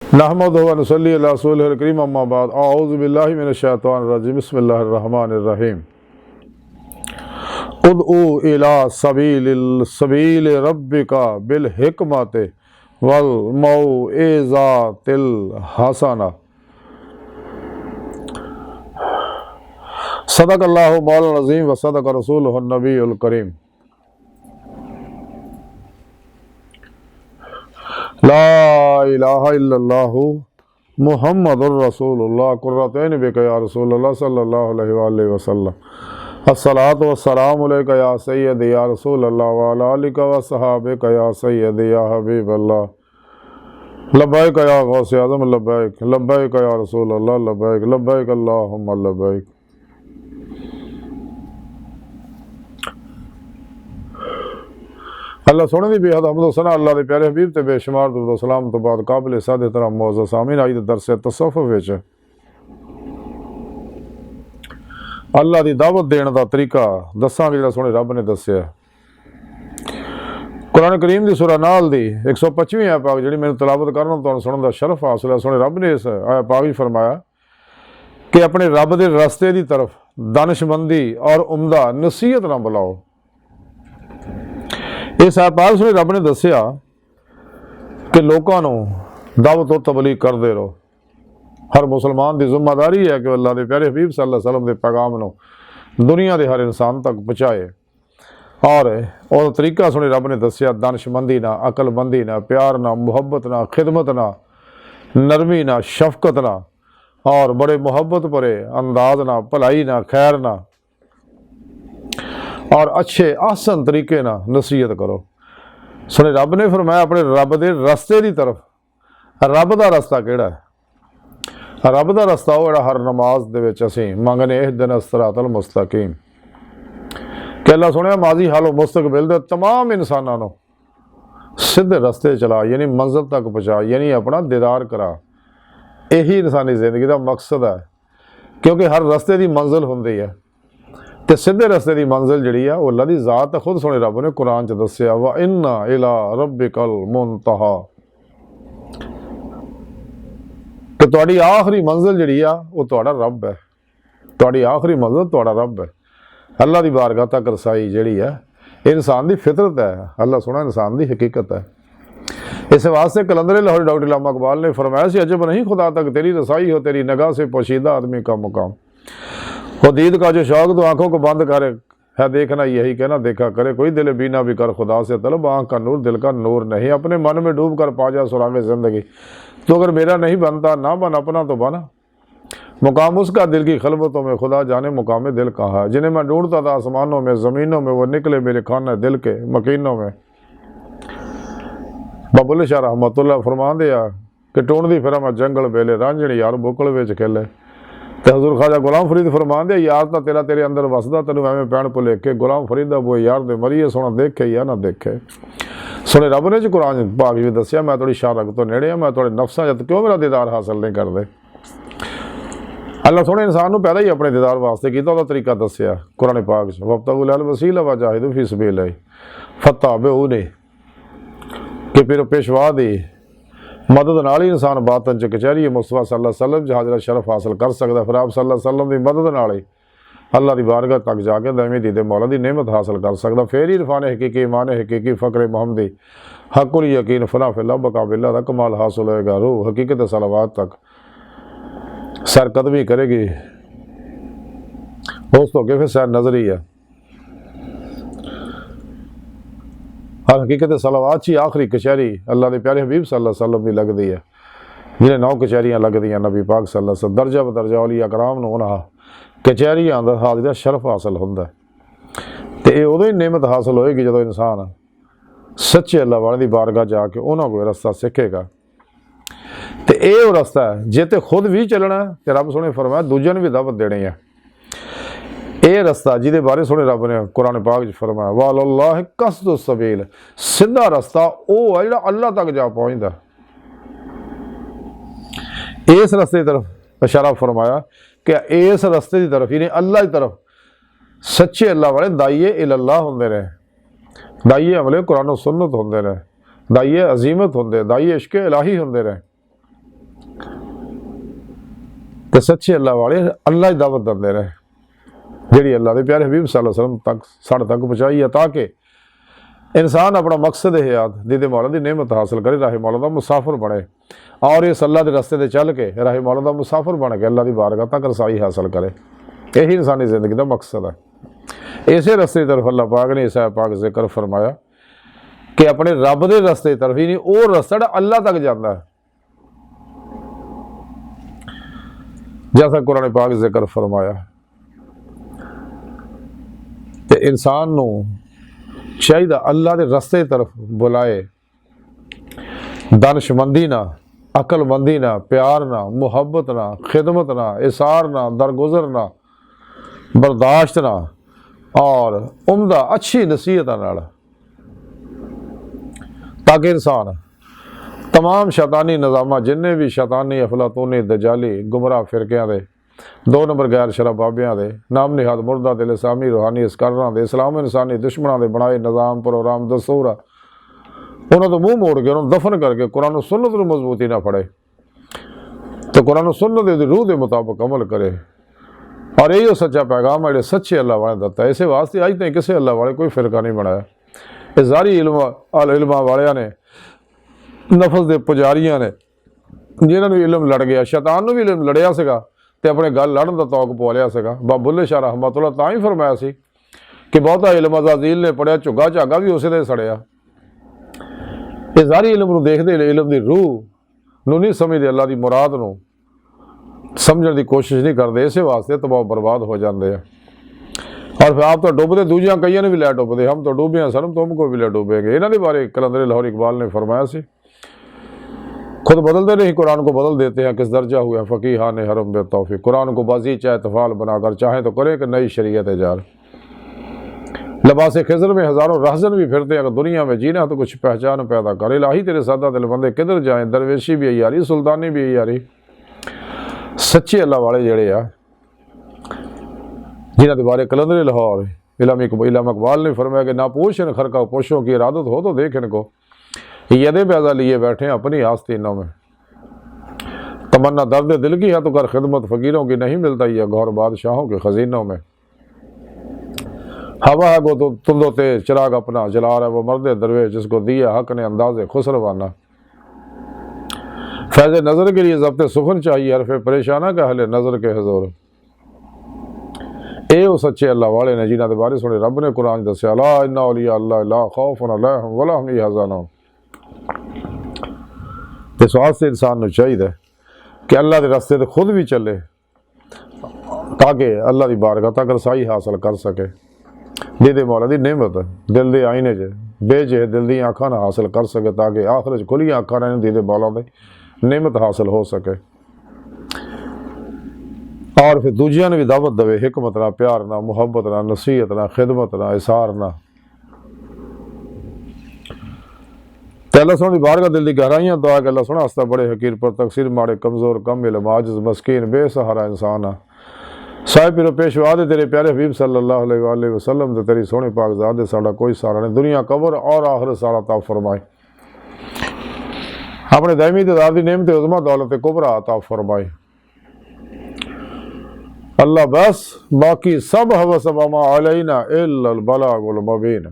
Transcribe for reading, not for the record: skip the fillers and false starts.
नहमदुहु व नसल्ली अला रसूलिहिल करीम अम्मा बाद अऊज़ु बिल्लाहि मिनश शैतानिर रजीम बिस्मिल्लाहिर रहमानिर रहीम उदउ इला सबील रब्बिका बिल हिकमति वल मौइज़ातिल हसना सदक़ल्लाहु मौलाना अज़ीम व सदक़ रसूलुहुन नबीयुल करीम। ला इलाहा इल्लल्लाहु मुहम्मदुर रसूलुल्लाह कुर्रतैन बिका या रसूलल्लाह सल्लल्लाहु अलैहि वसल्लम अस्सलातु वस्सलामु अलैका या सय्यदी या रसूलल्लाह व अला आलिका व सहाबिका या सय्यदी या हबीबल्लाह लब्बैक या गौसे आज़म लब्बैक लब्बैक या रसूलल्लाह लब्बैक लब्बैक अल्लाहुम्मा लब्बैक। अल्लाह सोने की बेहद हमद सना अल्लाह के प्यारे हबीब ते बेशुमार दुरूद सलाम तो बाद काबिल साद एहतराम मौजूद सामीन अज दे दरस तसव्वुफ विच अल्लाह की दावत देने का तरीका दसांगे जिहड़ा सोने रब ने दस्सिया। कुरान करीम की सूरह नाल दी 125वीं आयत पाक जिहड़ी मैंने तलावत करना तुहानूं सुनन दा शरफ हासिल है। सोने रब ने इस आयत पाक विच फरमाया कि अपने रब के रस्ते की तरफ दानिशमंदी और उम्दा नसीहत ना बुलाओ। इस आयत पाक सुने रब ने दस्सिया कि लोगों को दावत और तबलीग करते रहो। हर मुसलमान की जिम्मेदारी है कि अल्लाह के प्यारे हबीब सल्लल्लाहु अलैहि वसल्लम के पैगाम को दुनिया के हर इंसान तक पहुँचाए। और तरीका सुने रब ने दस्सिया दानिशमंदी ना, अकलमंदी ना, प्यार ना, मुहब्बत ना, खिदमत ना, नरमी ना, शफकत ना और बड़े मुहब्बत भरे अंदाज ना, भलाई ना, खैर ना और अच्छे आसन तरीके ना नसीहत करो। सुने रब ने फरमाया अपने रब के रस्ते की तरफ। रब का रस्ता केड़ा है? रब का रस्ता वो हर नमाज दे विच असीं मंगने इहदिना सिरातल मुस्तकीम कि अल्लाह सुने माजी हालो मुस्तकबिल दे तमाम इंसानों को सीधे रस्ते चला, यानी मंजिल तक पहुँचा, यानी अपना दीदार करा। यही इंसानी जिंदगी का मकसद है, क्योंकि हर रस्ते की मंजिल होंदी है तो सीधे रस्ते की मंजिल जिहड़ी है वो अल्लाह की ज़ात है। खुद सुने रब ने कुरान च दस्सिया व इन्ना इला रब्बिकल मुंतहा कि तुहाडी आखिरी मंजिल जिहड़ी आ वो तुहाडा रब है। तुहाडी आखिरी मंजिल तुहाडा रब है। अल्लाह की बारगाह तक रसाई जिहड़ी है इंसान की फितरत है। अल्लाह सुना इंसान की हकीकत है। इस वास्ते कलंदर लाहौरी डॉक्टर अल्लामा इकबाल ने फरमाया सी अजब नहीं खुदा तक तेरी रसाई हो, तेरी निगाह से पोशीदा आदमी का मुकाम हो। दीद का जो शौक तो आंखों को बंद करे है देखना यही कहना देखा करे, कोई दिल बीना भी कर खुदा से तलब, आँख का नूर दिल का नूर नहीं, अपने मन में डूब कर पा जा सुरागे ज़िंदगी। तो अगर मेरा नहीं बनता ना बन, अपना तो बना। मुकाम उसका दिल की खलबतों में, खुदा जाने मुकाम दिल कहाँ है। जिन्हें मैं ढूंढता था आसमानों में ज़मीनों में, वो निकले मेरे खाना दिल के मकीनों में। बबुल शाह रहमतुल्लाह फरमा दिया कि ढूंढदी फिर मैं जंगल वेले रांझणी यार बुकल विच खेले। तो हजूर ख्वाजा गुलाम फरीद फरमा दिया यार तो तेरा तेरे अंदर वसदा, तेन एवं पैण भुलेखे गुलाम फरीदा वो यार दे मरीए सोना देखे या ना देखे। सुने रब ने जो कुरान पाक भी दस्सिया मैं थोड़ी शारक तो नेड़े मैं थोड़े नफ्सा जत क्यों मेरा दीदार हासिल नहीं करते। अल्लाह सोने इंसान को पैदा ही अपने दीदार वास्ते किया, वह तरीका दस्सिया कुरान पाक च वब्तगुल वसीला व जाहिदू फी सबीलिल्लाह फत्ताबिऊ ने कि फिर पेशवा दी मदद नाल ही इंसान बातन च कचहरी मुस्तफा सल्लल्लाहु अलैहि वसल्लम हाजरा शरफ हासिल कर सकता। फिर आप सल्लल्लाहु अलैहि वसल्लम की मदद नाल ही अल्लाह की बारगाह तक जाके दायमी दीदे मौला की नेमत हासिल कर सकता। फिर ही इरफान हकीकी ईमान हकीकी फ़क्र मोहम्मदी हकुल यकीन फना फिल्ला बकाबिल्ला का कमाल हासिल होएगा। रूह हकीकत सलावात तक सरकदमी करेगी। दोस्तों के फिर सैर नजरी है हर हकीकत सलावात ही आखिरी कचहरी अल्लाह के प्यारे हबीब सल्लल्लाहु अलैहि वसल्लम की लगती है, जिन्हें 9 कचहरियाँ लगदियाँ नबी पाक सल्लल्लाहु अलैहि वसल्लम दर्जा बदर्जा औलिया कराम उन्होंने कचहरियाँ अंदर हाजिर शरफ हासिल होंदा है। तो ये उदों ही नेमत हासिल होएगी जो इंसान सच्चे अल्लाह वाले की बारगाह जाके उन्होंने कोई रस्ता सीखेगा। तो यह रस्ता है जे तो खुद भी चलना तो रब सोने फरमाया दूजे ने भी दावत देनी है। यह रस्ता जिदे बारे सोने रब ने कुरान पाक च फरमाया वालल्लाह कसदु सबील, सीधा रस्ता वह है जो अल्लाह तक जा पहुँचता। इस रस्ते की तरफ इशारा फरमाया कि इस रस्ते की तरफ यानी अल्लाह की तरफ सच्चे अल्लाह वाले दाइए इल्लाह होंदे रहे, दाइए अमले कुरान सुन्नत होंदे रहे, दाइए अजीमत होंदे, दाइए इश्क इलाही होंदे रहे। ते सच्चे अल्लाह वाले अल्लाह की दावत दिंदे रहे जिहड़ी अल्लाह के प्यारे हबीब सल्लल्लाहु अलैहि वसल्लम तक साढ़े तक पहुँचाई है, ताकि इंसान अपना मकसद हयात दीदे मौला की नेमत हासिल करे, राहे मौला का मुसाफिर बने और इस अल्लाह के रस्ते से चल के राहे मौला का मुसाफिर बन के अल्लाह की बारगाह तक रसाई हासिल करे। यही इंसानी जिंदगी का मकसद है। इसे रस्ते की तरफ अल्लाह पाक ने ईसा पाक जिक्र फरमाया कि अपने रब के रस्ते की तरफ ही नहीं, वो रस्ता अल्लाह तक जाता है। जैसा कुरान पाक जिक्र फरमाया तो इंसान नू चाहिए अल्लाह के रस्ते की तरफ बुलाए, दानशमंदी ना, अकलमंदी ना, प्यार ना, मुहब्बत ना, खिदमत ना, इसार ना, दरगुजर ना, बर्दाश्त ना और उम्दा अच्छी नसीहत नाल, ताकि इंसान तमाम शैतानी निज़ाम जिन्हें भी शैतानी अफलातूनी दजाली गुमराह फिरकियां दे, 2 नंबर गैर शरा बाबियां दे, नाम निहाद मुर्दा दिल इस्लामी रूहानी इसकारां दे, इस्लाम इंसानी दुश्मनों के बनाए निज़ाम प्रोग्राम दस्तूर उन्होंने तो मुँह मोड़ के उन्होंने दफन करके कुरान सुन्नत को मजबूती ना फड़े तो कुरान सुन्नत की रूह के मुताबिक अमल करे। और यही सच्चा पैगाम है सच्चे अल्लाह वाले दता है। इस वास्ते अज तक किसी अल्लाह वाले कोई फिरका नहीं बनाया। ये सारी इल्मा वालिया ने, नफस के पुजारियां ने, जिन्होंने भी इलम लड़ गया, शैतान ने भी इलम लड़िया सगा तो अपने गल लड़न का तौक पवा लिया सगा। बाबा बुल्ले शाह रहमतुल्लाह तां ही फरमाया सी कि बहुता इलम अज़ाज़ील ने पढ़िया, झुग्गा झागा भी उसे दे सड़िया। ये सारी इलम को देखते इलम की रूह नहीं समझते, अल्लाह की मुराद को समझने की कोशिश नहीं करते, इस वास्ते तबाह बर्बाद हो जाते हैं। और फिर आप तो डुबते दूजिया कई ने भी लै डुबते, हम तो डूबे हैं सनम तुमको भी लै डूबेंगे। इन्होंने बारे कलंदर लाहौर इकबाल ने फरमाया सी, खुद बदलते नहीं कुरान को बदल देते हैं, किस दर्जा हुआ फ़कीहा ने हरम बे तौफीक। कुरान को बाजी चाहे तफाल बनाकर चाहें तो करें कि नई शरीयत जार। लिबास खिजर में हज़ारों रहजन भी फिरते हैं, अगर दुनिया में जीना तो कुछ पहचान पैदा कर। इलाही तेरे सादा दिल बंदे किधर जाएँ, दरवेशी भी आई यारी, सुल्तानी भी आई यारी। सच्चे अल्लाह वाले जड़े आ जिन्हों के बारे कलंदर लाहौर इलाम इकबाल ने फरमाया कि ना पोशन खरका पोशों की इरादत हो तो देख इनको, यदे पैदा लिए बैठे हैं अपनी आस्तीनों में। तमन्ना दर्द दिल की है तो कर खिदमत फ़कीरों की, नहीं मिलता ये गौर बादशाहों के खजीनों में। हवा है गो तो तुंदोते चिराग अपना जला रहा है वो मर्द दरवेश, जिसको दिया हक ने अंदाज़े खुसरवाना। फैज़ नज़र के लिए ज़ब्त सुखन चाहिए, हरफ़ परेशाना का हले नज़र के हजूर। ये वो सच्चे अल्लाह वाले ने जिन्होंने बारे सुने रब ने कुरान दसिया, ला इन्ना औलिया अल्लाह ला खौफुन अलैहिम वला हुम यहज़नून। इस वास्ते इंसान को चाहिए कि अल्लाह के रस्ते से खुद भी चले ताकि अल्लाह की बारगाह तक रसाई हासिल कर सके। दीदे मौला की नेमत दिल के आईने च बेजे दिल दी अखां हासिल कर सके, ताकि आखिर खुलियां अखां रहने दीदे मौला की नेमत हासिल हो सके। और फिर दूजिया ने भी दावत दे, हिकमत ना, प्यार ना, मुहब्बत ना, नसीहत ना, खिदमत ना, इसार ना। अल्लाह सोहनी बारगाह दिल की गहराइयां दुआ कि अल्लाह सोहना हस्ता बड़े हकीर पर तकसीर माड़े कमज़ोर कम इल्म आजिज़ मस्कीन बेसहारा इंसान आ। साहिब पिरो पेशवा दे तेरे प्यारे हबीब सल्लल्लाहु अलैहि वसल्लम दे तेरी सोहनी पाक ज़ात दे साडा कोई सहारा नहीं, दुनिया कबर और आखिरत सारा अता फरमाए। अपने दायमी ददार दी नेमत उज़मा दौलत कुबरा अता फरमाए अल्लाह। बस बाकी सब हवस व मा अलैना इल्लल बलागुल मुबीन।